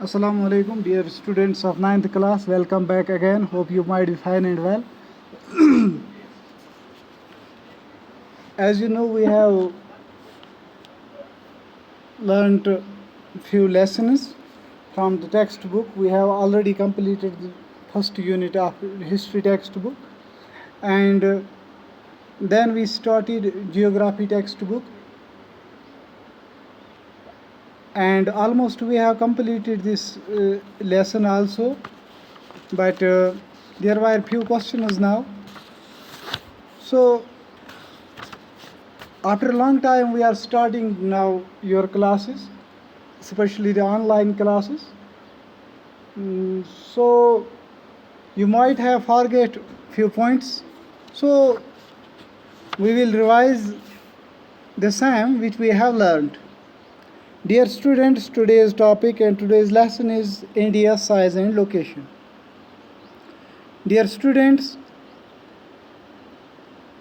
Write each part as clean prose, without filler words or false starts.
Assalamu alaikum, dear students of 9th class. Welcome back again. Hope you might be fine and well. As you know, we have learned a few lessons from the textbook. We have already completed the first unit of history textbook, and then we started geography textbook, and almost we have completed this lesson also, but there were few questions now. So after a long time we are starting now your classes, especially the online classes. So you might have forget few points, so we will revise the same which we have learned. Dear students, today's topic and today's lesson is India's size and location. Dear students,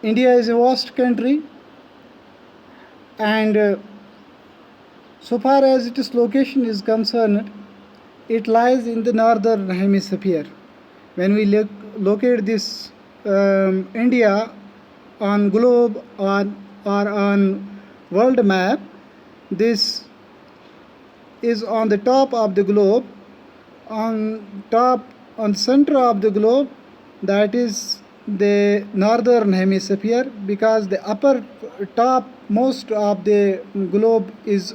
India is a vast country, and so far as its location is concerned, it lies in the northern hemisphere. When we locate this India on globe or on world map, this is on the top of the globe, on center of the globe, that is the northern hemisphere, because the upper top most of the globe is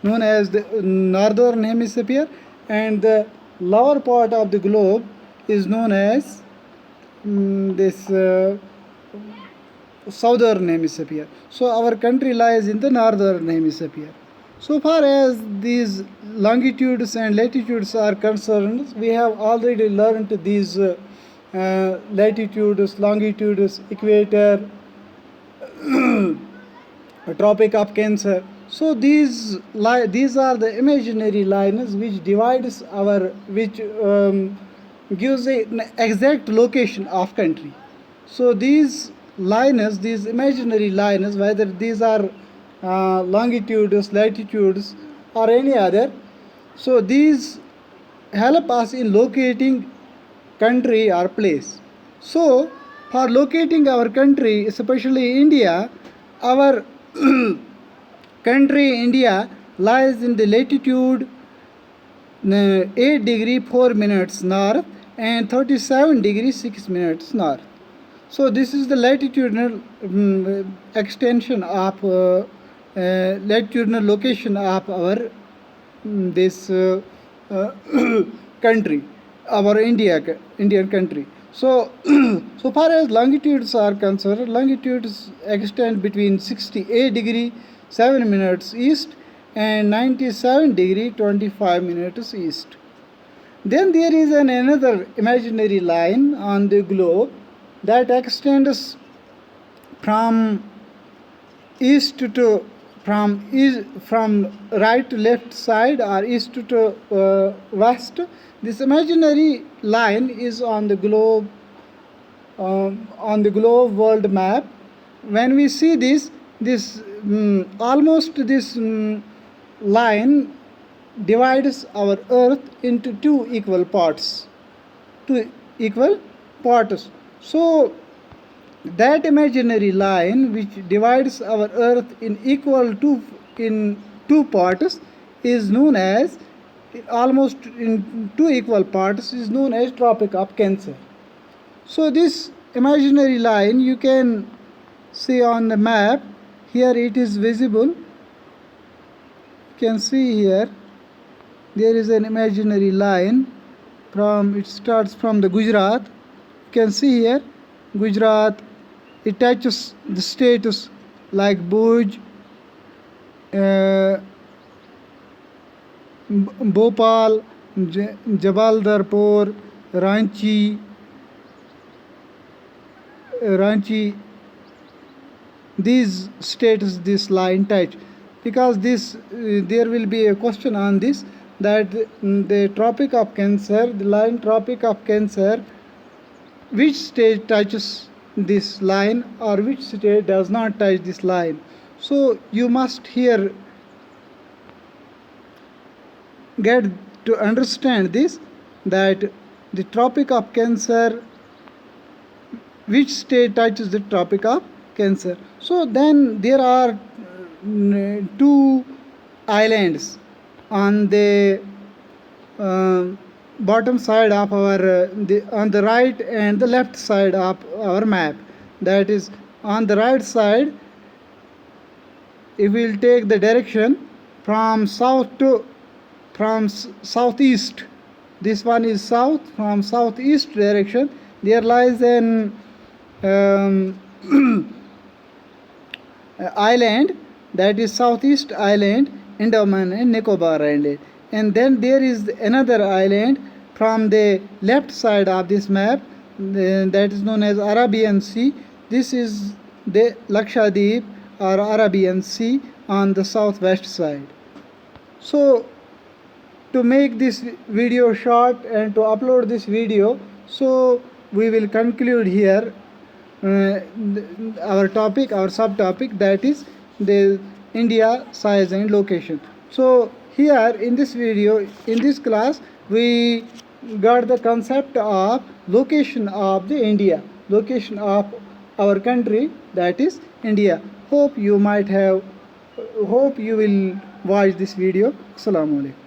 known as the northern hemisphere, and the lower part of the globe is known as this southern hemisphere. So our country lies in the northern hemisphere. So far as these longitudes and latitudes are concerned, we have already learned these latitudes, longitudes, equator, Tropic of Cancer. So these are the imaginary lines which divides which gives an exact location of country. So these lines, these imaginary lines, whether these are longitudes, latitudes, or any other, so these help us in locating country or place. So for locating our country, especially India, our country India lies in the latitude 8 degree 4 minutes north and 37 degree 6 minutes north. So this is the latitudinal extension of latitudinal location of our this country, our Indian country. So so far as longitudes are concerned, longitudes extend between 68 degree 7 minutes east and 97 degree 25 minutes east. Then there is another imaginary line on the globe that extends from east to from right to left side or east to west. This imaginary line is on the globe world map. When we see this almost this line divides our earth into two equal parts. So that imaginary line which divides our earth in two parts is known as, almost in two equal parts, is known as Tropic of Cancer. So this imaginary line you can see on the map. Here it is visible. You can see here there is an imaginary line it starts from the Gujarat. You can see here Gujarat. It touches the states like Bhuj, Bhopal, Jabalpur, Ranchi. These states this line touch, because there will be a question on this, that the Tropic of Cancer, the line Tropic of Cancer, which state touches this line or which state does not touch this line. So you must here get to understand this, that the Tropic of Cancer, which state touches the Tropic of Cancer. So then there are two islands on the bottom side of our on the right and the left side of our map. That is, on the right side, if we will take the direction from southeast, this one is south, from southeast direction there lies an island, that is Southeast Island, Andaman and Nicobar Island. And then there is another island from the left side of this map, that is known as Arabian Sea. This is the Lakshadweep or Arabian Sea on the southwest side. So to make this video short and to upload this video, so we will conclude here our topic, our subtopic, that is the India size and location. So here in this video, in this class, we got the concept of location of the India, location of our country, that is India. Hope you will watch this video. Assalamu alaikum.